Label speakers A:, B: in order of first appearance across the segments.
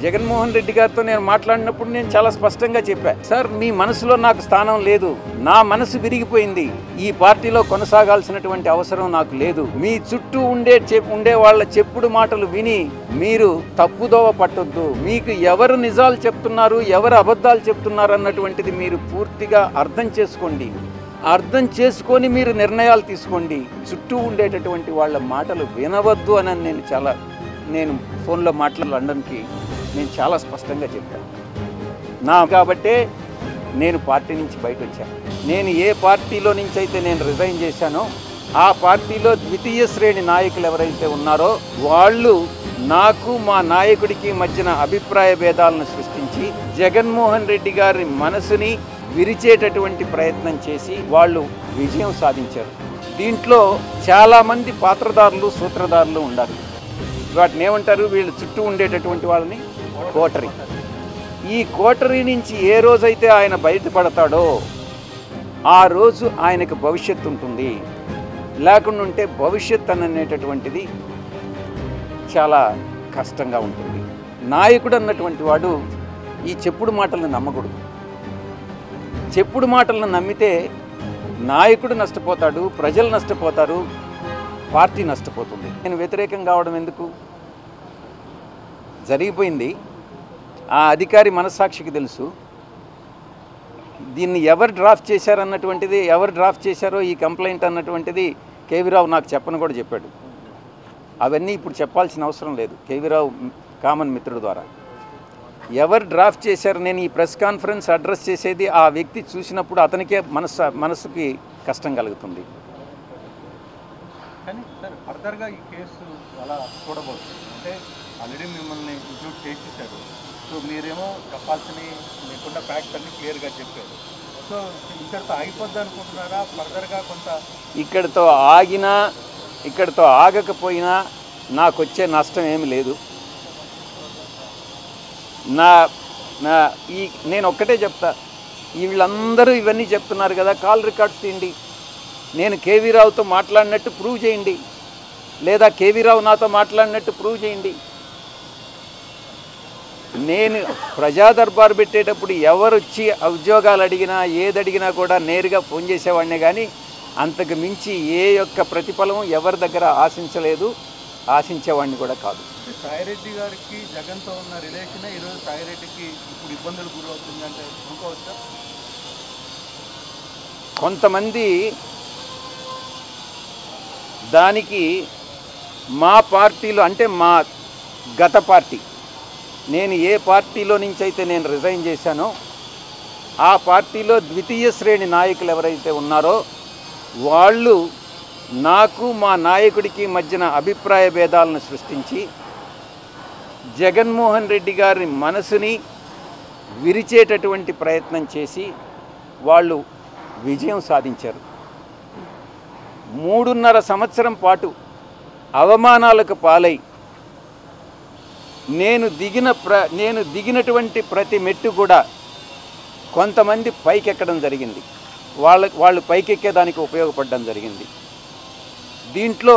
A: జగన్మోహన్ రెడ్డి గారితో నేను మాట్లాడినప్పుడు నేను చాలా స్పష్టంగా చెప్పా, సార్ మీ మనసులో నాకు స్థానం లేదు, నా మనసు విరిగిపోయింది, ఈ పార్టీలో కొనసాగాల్సినటువంటి అవసరం నాకు లేదు, మీ చుట్టూ ఉండే వాళ్ళ చెప్పుడు మాటలు విని మీరు తప్పుదోవ పట్టొద్దు, మీకు ఎవరు నిజాలు చెప్తున్నారు ఎవరు అబద్ధాలు చెప్తున్నారు అన్నటువంటిది మీరు పూర్తిగా అర్థం చేసుకోండి, అర్థం చేసుకొని మీరు నిర్ణయాలు తీసుకోండి, చుట్టూ ఉండేటటువంటి వాళ్ళ మాటలు వినవద్దు అని నేను ఫోన్లో లండన్కి నేను చాలా స్పష్టంగా చెప్పాను. కాబట్టే నేను పార్టీ నుంచి బయట వచ్చాను. నేను ఏ పార్టీలో నుంచి అయితే నేను రిజైన్ చేశానో ఆ పార్టీలో ద్వితీయ శ్రేణి నాయకులు ఎవరైతే ఉన్నారో వాళ్ళు నాకు మా నాయకుడికి మధ్యన అభిప్రాయ భేదాలను సృష్టించి జగన్మోహన్ రెడ్డి గారి మనసుని విరిచేటటువంటి ప్రయత్నం చేసి వాళ్ళు విజయం సాధించారు. దీంట్లో చాలామంది పాత్రదారులు సూత్రధారులు ఉండాలి. వాటిని ఏమంటారు, వీళ్ళు చుట్టూ ఉండేటటువంటి వాళ్ళని కోటరీ. ఈ కోటరీ నుంచి ఏ రోజైతే ఆయన బయటపడతాడో ఆ రోజు ఆయనకు భవిష్యత్తు ఉంటుంది, లేకుండా ఉంటే భవిష్యత్ అనేటటువంటిది చాలా కష్టంగా ఉంటుంది. నాయకుడు అన్నటువంటి వాడు ఈ చెప్పుడు మాటలను నమ్మకూడదు. చెప్పుడు మాటలను నమ్మితే నాయకుడు నష్టపోతాడు, ప్రజలు నష్టపోతారు, పార్టీ నష్టపోతుంది. నేను వ్యతిరేకం కావడం ఎందుకు? జరిగిపోయింది. ఆ అధికారి మనస్సాక్షికి తెలుసు. దీన్ని ఎవరు డ్రాఫ్ట్ చేశారన్నటువంటిది, ఎవరు డ్రాఫ్ట్ చేశారో ఈ కంప్లైంట్ అన్నటువంటిది కేవీరావు నాకు చెప్పని కూడా చెప్పాడు. అవన్నీ ఇప్పుడు చెప్పాల్సిన అవసరం లేదు. కేవీరావు కామన్ మిత్రుడు ద్వారా ఎవరు డ్రాఫ్ట్ చేశారు, నేను ఈ ప్రెస్ కాన్ఫరెన్స్ అడ్రస్ చేసేది ఆ వ్యక్తి చూసినప్పుడు అతనికే మనసుకి కష్టం కలుగుతుంది.
B: కానీ సార్ ఫర్దర్గా ఈ కేసు అలా చూడబోదు అంటే ఆల్రెడీ మిమ్మల్ని ఇంక్లూడ్ చేసేసారు. సో మీరేమో చెప్పాల్సినవి లేకుండా ఫ్యాక్ట్స్ అన్ని క్లియర్గా చెప్పారు. సో ఇక్కడితో ఆగిపోద్ది అనుకుంటున్నారా? ఫర్దర్గా కొంత
A: ఇక్కడితో ఆగినా ఇక్కడితో ఆగకపోయినా నాకు వచ్చే నష్టం ఏమి లేదు. నేను ఒక్కటే చెప్తా, వీళ్ళందరూ ఇవన్నీ చెప్తున్నారు కదా, కాల్ రికార్డ్స్ తీయండి, నేను కేవీరావుతో మాట్లాడినట్టు ప్రూవ్ చేయండి, లేదా కేవీరావు నాతో మాట్లాడినట్టు ప్రూవ్ చేయండి. నేను ప్రజా దర్బారు పెట్టేటప్పుడు ఎవరు వచ్చి ఉద్యోగాలు అడిగినా ఏది అడిగినా కూడా నేరుగా ఫోన్ చేసేవాడినే, కానీ అంతకు మించి ఏ యొక్క ప్రతిఫలం ఎవరి దగ్గర ఆశించలేదు, ఆశించేవాడిని కూడా కాదు.
B: సాయిరెడ్డి గారికి జగన్తో ఉన్న రిలేషనే ఈరోజు సాయిరెడ్డికి ఇప్పుడు ఇబ్బందులు గురవుతుందంటే అనుకోవచ్చా?
A: కొంతమంది దానికి మా పార్టీలో అంటే మా గత పార్టీ, నేను ఏ పార్టీలో నుంచి అయితే నేను రిజైన్ చేశానో ఆ పార్టీలో ద్వితీయ శ్రేణి నాయకులు ఎవరైతే ఉన్నారో వాళ్ళు నాకు మా నాయకుడికి మధ్యన అభిప్రాయ భేదాలను సృష్టించి జగన్మోహన్ రెడ్డి గారి మనసుని విరిచేటటువంటి ప్రయత్నం చేసి వాళ్ళు విజయం సాధించారు. 3.5 సంవత్సరం పాటు అవమానాలకు పాలై నేను దిగినటువంటి ప్రతి మెట్టు కూడా కొంతమంది పైకెక్కడం జరిగింది, వాళ్ళు పైకెక్కేదానికి ఉపయోగపడడం జరిగింది. దీంట్లో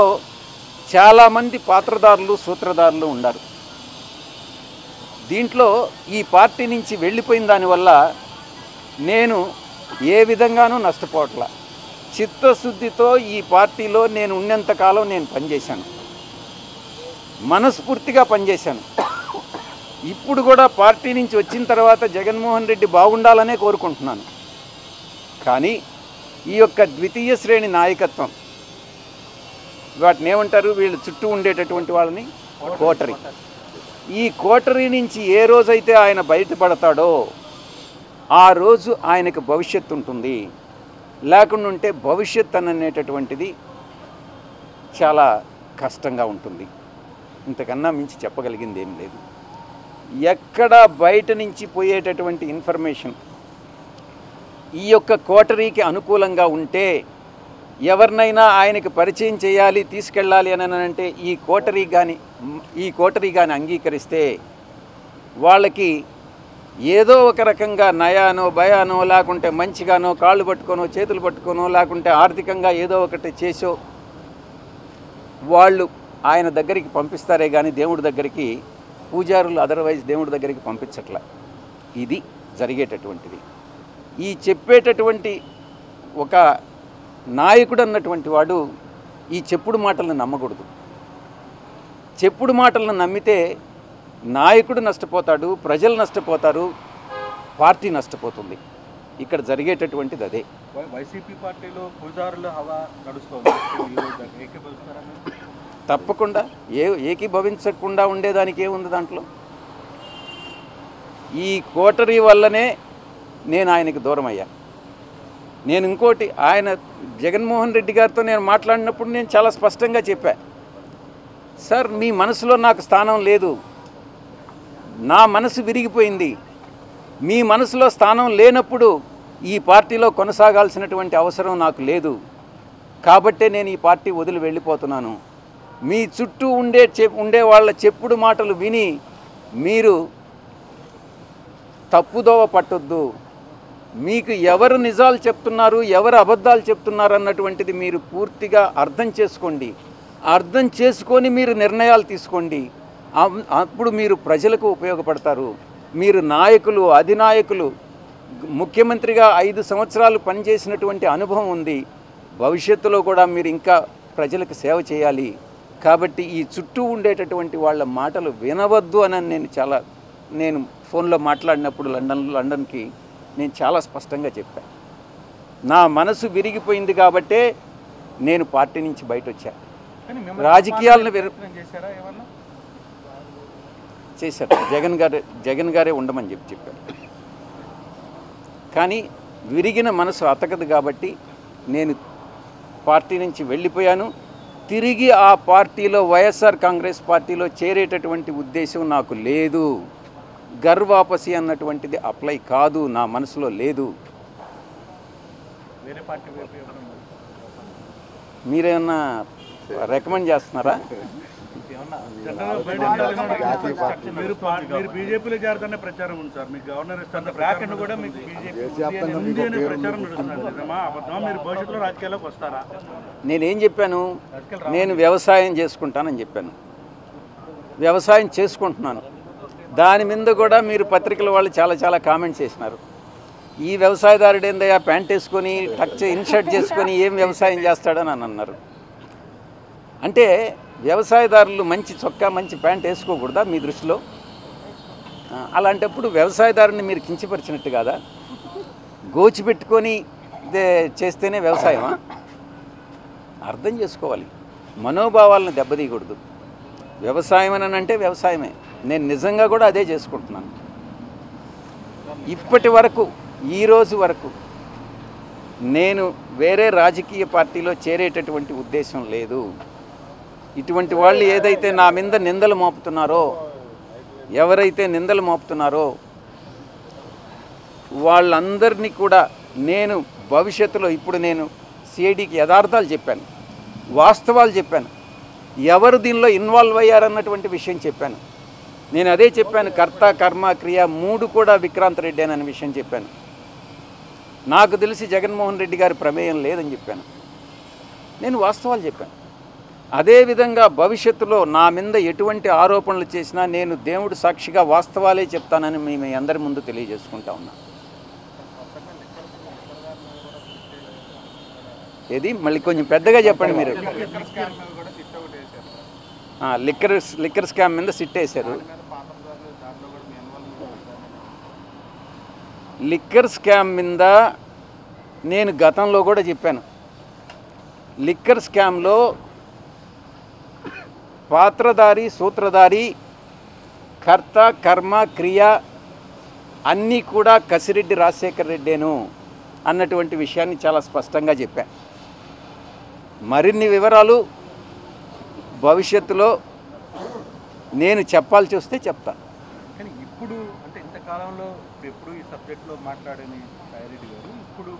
A: చాలామంది పాత్రదారులు సూత్రధారులు ఉన్నారు. దీంట్లో ఈ పార్టీ నుంచి వెళ్ళిపోయిన దానివల్ల నేను ఏ విధంగానూ నష్టపోవట్లా. చిత్తశుద్ధితో ఈ పార్టీలో నేను ఉన్నంతకాలం నేను పనిచేశాను, మనస్ఫూర్తిగా పనిచేశాను. ఇప్పుడు కూడా పార్టీ నుంచి వచ్చిన తర్వాత జగన్మోహన్ రెడ్డి బాగుండాలనే కోరుకుంటున్నాను. కానీ ఈ యొక్క ద్వితీయ శ్రేణి నాయకత్వం, వాటిని ఏమంటారు, వీళ్ళు చుట్టూ ఉండేటటువంటి వాళ్ళని కోటరీ. ఈ కోటరీ నుంచి ఏ రోజైతే ఆయన బయటపడతాడో ఆ రోజు ఆయనకు భవిష్యత్తు ఉంటుంది, లేకుండా ఉంటే భవిష్యత్ అనేటటువంటిది చాలా కష్టంగా ఉంటుంది. ఇంతకన్నా మించి చెప్పగలిగింది ఏం లేదు. ఎక్కడ బయట నుంచి పోయేటటువంటి ఇన్ఫర్మేషన్ ఈ యొక్క కోటరీకి అనుకూలంగా ఉంటే ఎవరినైనా ఆయనకి పరిచయం చేయాలి, తీసుకెళ్ళాలి అని అంటే ఈ కోటరీ కానీ అంగీకరిస్తే వాళ్ళకి ఏదో ఒక రకంగా నయానో భయానో లేకుంటే మంచిగానో కాళ్ళు పట్టుకోనో చేతులు పట్టుకోనో లేకుంటే ఆర్థికంగా ఏదో ఒకటి చేసో వాళ్ళు ఆయన దగ్గరికి పంపిస్తారే కానీ దేవుడి దగ్గరికి పూజారులు అదర్వైజ్ దేవుడి దగ్గరికి పంపించట్ల. ఇది జరిగేటటువంటిది. ఈ చెప్పేటటువంటి ఒక నాయకుడు అన్నటువంటి వాడు ఈ చెప్పుడు మాటలను నమ్మకూడదు. చెప్పుడు మాటలను నమ్మితే నాయకుడు నష్టపోతాడు, ప్రజలు నష్టపోతారు, పార్టీ నష్టపోతుంది. ఇక్కడ జరిగేటటువంటిది అదే.
B: వైసీపీ పార్టీలో పూజారుల హవా నడుస్తుంది.
A: తప్పకుండా ఏకీభవించకుండా ఉండేదానికి ఏముంది దాంట్లో? ఈ కోటరీ వల్లనే నేను ఆయనకి దూరం అయ్యా. నేను ఇంకోటి, ఆయన జగన్మోహన్ రెడ్డి గారితో నేను మాట్లాడినప్పుడు నేను చాలా స్పష్టంగా చెప్పా, సార్ మీ మనసులో నాకు స్థానం లేదు, నా మనసు విరిగిపోయింది. మీ మనసులో స్థానం లేనప్పుడు ఈ పార్టీలో కొనసాగాల్సినటువంటి అవసరం నాకు లేదు. కాబట్టే నేను ఈ పార్టీ వదిలి వెళ్ళిపోతున్నాను. మీ చుట్టూ ఉండే వాళ్ళ చెప్పుడు మాటలు విని మీరు తప్పుదోవ పట్టొద్దు. మీకు ఎవరు నిజాలు చెప్తున్నారు, ఎవరు అబద్ధాలు చెప్తున్నారు అన్నటువంటిది మీరు పూర్తిగా అర్థం చేసుకోండి. అర్థం చేసుకొని మీరు నిర్ణయాలు తీసుకోండి. అప్పుడు మీరు ప్రజలకు ఉపయోగపడతారు. మీరు నాయకులు, అధినాయకులు, ముఖ్యమంత్రిగా 5 సంవత్సరాలు పనిచేసినటువంటి అనుభవం ఉంది. భవిష్యత్తులో కూడా మీరు ఇంకా ప్రజలకు సేవ చేయాలి. కాబట్టి ఈ చుట్టూ ఉండేటటువంటి వాళ్ళ మాటలు వినవద్దు అని నేను ఫోన్లో మాట్లాడినప్పుడు లండన్కి నేను చాలా స్పష్టంగా చెప్పాను. నా మనసు విరిగిపోయింది కాబట్టే నేను పార్టీ నుంచి బయట వచ్చా. రాజకీయాలను చేశారు. జగన్ గారే ఉండమని చెప్పారు. కానీ విరిగిన మనసు అతకదు కాబట్టి నేను పార్టీ నుంచి వెళ్ళిపోయాను. తిరిగి ఆ పార్టీలో, వైఎస్ఆర్ కాంగ్రెస్ పార్టీలో చేరేటటువంటి ఉద్దేశం నాకు లేదు. గర్వాపసి అన్నటువంటిది అప్లై కాదు, నా మనసులో లేదు. మీరేమన్నా రికమెండ్ చేస్తున్నారా?
B: మీరు బీజేపీలో చేరుతున్న ప్రచారం ఉంది సార్. మీకు గవర్నర్ ఇస్తున్న బ్రాకెట్ కూడా మీకు ప్రచారం మీరు భవిష్యత్తులో రాజకీయాల్లోకి వస్తారా?
A: నేనేం చెప్పాను? నేను వ్యవసాయం చేసుకుంటానని చెప్పాను. వ్యవసాయం చేసుకుంటున్నాను. దాని మీద కూడా మీరు పత్రికల వాళ్ళు చాలా కామెంట్స్ చేసినారు. ఈ వ్యవసాయదారుడు ఏందయ్యా ప్యాంట్ వేసుకొని ఇన్షర్ట్ చేసుకొని ఏం వ్యవసాయం చేస్తాడని అని అన్నారు. అంటే వ్యవసాయదారులు మంచి చొక్కా, మంచి ప్యాంట్ వేసుకోకూడదా మీ దృష్టిలో? అలాంటప్పుడు వ్యవసాయదారుని మీరు కించపరిచినట్టు కాదా? గోచిపెట్టుకొని చేస్తేనే వ్యవసాయమా? అర్థం చేసుకోవాలి. మనోభావాలను దెబ్బతీయకూడదు. వ్యవసాయం అని అంటే వ్యవసాయమే. నేను నిజంగా కూడా అదే చేసుకుంటున్నాను. ఇప్పటి వరకు, ఈరోజు వరకు నేను వేరే రాజకీయ పార్టీలో చేరేటటువంటి ఉద్దేశం లేదు. ఇటువంటి వాళ్ళు ఏదైతే నా మీద నిందలు మోపుతున్నారో, ఎవరైతే నిందలు మోపుతున్నారో వాళ్ళందరినీ కూడా నేను భవిష్యత్తులో, ఇప్పుడు నేను సిఐడికి యథార్థాలు చెప్పాను, వాస్తవాలు చెప్పాను, ఎవరు దీనిలో ఇన్వాల్వ్ అయ్యారన్నటువంటి విషయం చెప్పాను. నేను అదే చెప్పాను, కర్త కర్మ క్రియ 3 కూడా విక్రాంత్ రెడ్డి అనే విషయం చెప్పాను. నాకు తెలిసి జగన్మోహన్ రెడ్డి గారి ప్రమేయం లేదని చెప్పాను. నేను వాస్తవాలు చెప్పాను. అదేవిధంగా భవిష్యత్తులో నా మీద ఎటువంటి ఆరోపణలు చేసినా నేను దేవుడు సాక్షిగా వాస్తవాలే చెప్తానని మీ అందరి ముందు తెలియజేసుకుంటా ఉన్నా. ఏది మళ్ళీ కొంచెం పెద్దగా చెప్పండి మీరు. లిక్కర్ స్కామ్ మీద సిట్ వేశారు. లిక్కర్ స్కామ్ మీద నేను గతంలో కూడా చెప్పాను. లిక్కర్ స్కామ్లో పాత్రధారి, సూత్రధారి, కర్త కర్మ క్రియ అన్నీ కూడా కసిరెడ్డి రాజశేఖర్ రెడ్డేను అన్నటువంటి విషయాన్ని చాలా స్పష్టంగా చెప్పా. మరిన్ని వివరాలు భవిష్యత్తులో నేను చెప్పాల్సి వస్తే చెప్తా.
B: కానీ ఇప్పుడు అంటే ఇంతకాలంలో ఎప్పుడు ఈ సబ్జెక్ట్లో మాట్లాడని సాయిరెడ్డి గారు ఇప్పుడు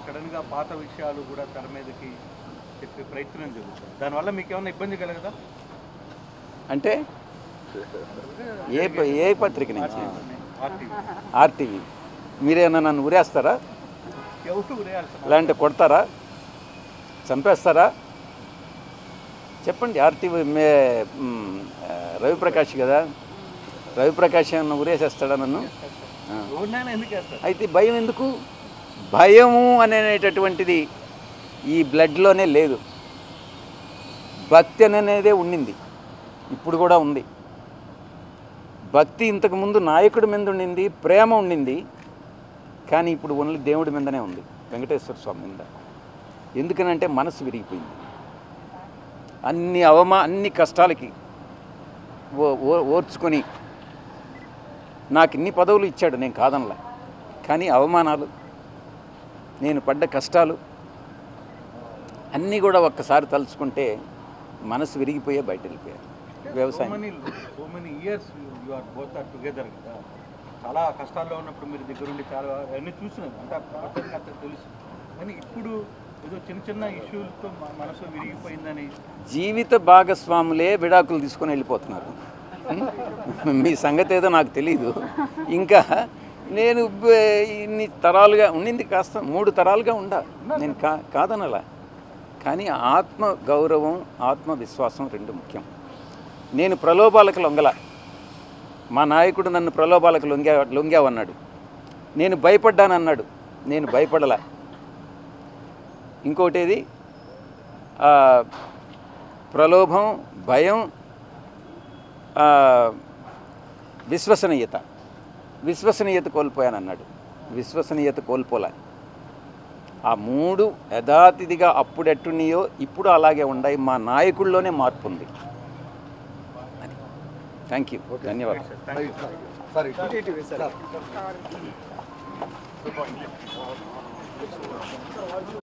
B: సడన్గా పాత విషయాలు కూడా తెర మీదకి చెప్పే ప్రయత్నం జరుగుతుంది. దానివల్ల మీకు ఏమైనా ఇబ్బంది కలగదా?
A: అంటే ఏ పత్రిక నుంచి? ఆర్టీవీ. మీరేమన్నా నన్ను ఉరేస్తారా? లేదంటే కొడతారా, చంపేస్తారా? చెప్పండి. ఆర్టీవీ రవిప్రకాష్ కదా, రవిప్రకాష్ ఏమన్నా ఊరేసేస్తాడా నన్ను?
B: ఎవరినైనా ఎందుకు వేస్తారు?
A: అయితే భయం ఎందుకు? భయము అనేటటువంటిది ఈ బ్లడ్లోనే లేదు. భక్తి అనేదే ఉండింది, ఇప్పుడు కూడా ఉంది. భక్తి ఇంతకుముందు నాయకుడి మీద ఉండింది, ప్రేమ ఉండింది, కానీ ఇప్పుడు ఓన్లీ దేవుడి మీదనే ఉంది, వెంకటేశ్వర స్వామి మీద. ఎందుకనంటే మనసు విరిగిపోయింది. అన్ని కష్టాలకి ఓర్చుకొని నాకు ఇన్ని పదవులు ఇచ్చాడు, నేను కాదనలే. కానీ అవమానాలు, నేను పడ్డ కష్టాలు అన్నీ కూడా ఒక్కసారి తలుచుకుంటే మనసు విరిగిపోయే బయట వెళ్ళిపోయారు. వ్యవసాయం
B: so many years you are both are together కదా. చాలా కష్టాల్లో ఉన్నప్పుడు మీరు దగ్గరుండి చాలా అన్నీ చూసినారు, అంటే అతనికి తెలుసు. కానీ ఇప్పుడు ఏదో చిన్న చిన్న ఇష్యూలతో మనసు విరిగిపోయిందని
A: జీవిత భాగస్వాములే విడాకులు తీసుకొని వెళ్ళిపోతున్నారు. మీ సంగతి ఏదో నాకు తెలీదు. ఇంకా నేను ఇన్ని తరాలుగా ఉండింది, కాస్త 3 తరాలుగా ఉండా, నేను కాదనలా. కానీ ఆత్మ గౌరవం, ఆత్మవిశ్వాసం 2 ముఖ్యం. నేను ప్రలోభాలకు లొంగల. మా నాయకుడు నన్ను ప్రలోభాలకు లొంగావన్నాడు, నేను భయపడ్డానన్నాడు, నేను భయపడలా. ఇంకోటేది ప్రలోభం, భయం, విశ్వసనీయత కోల్పోయానన్నాడు. విశ్వసనీయత కోల్పోలే. ఆ 3 యథాతిథిగా అప్పుడెట్టున్నాయో ఇప్పుడు అలాగే ఉన్నాయి. మా నాయకుల్లోనే మార్పు ఉంది. థ్యాంక్ యూ, ధన్యవాదాలు.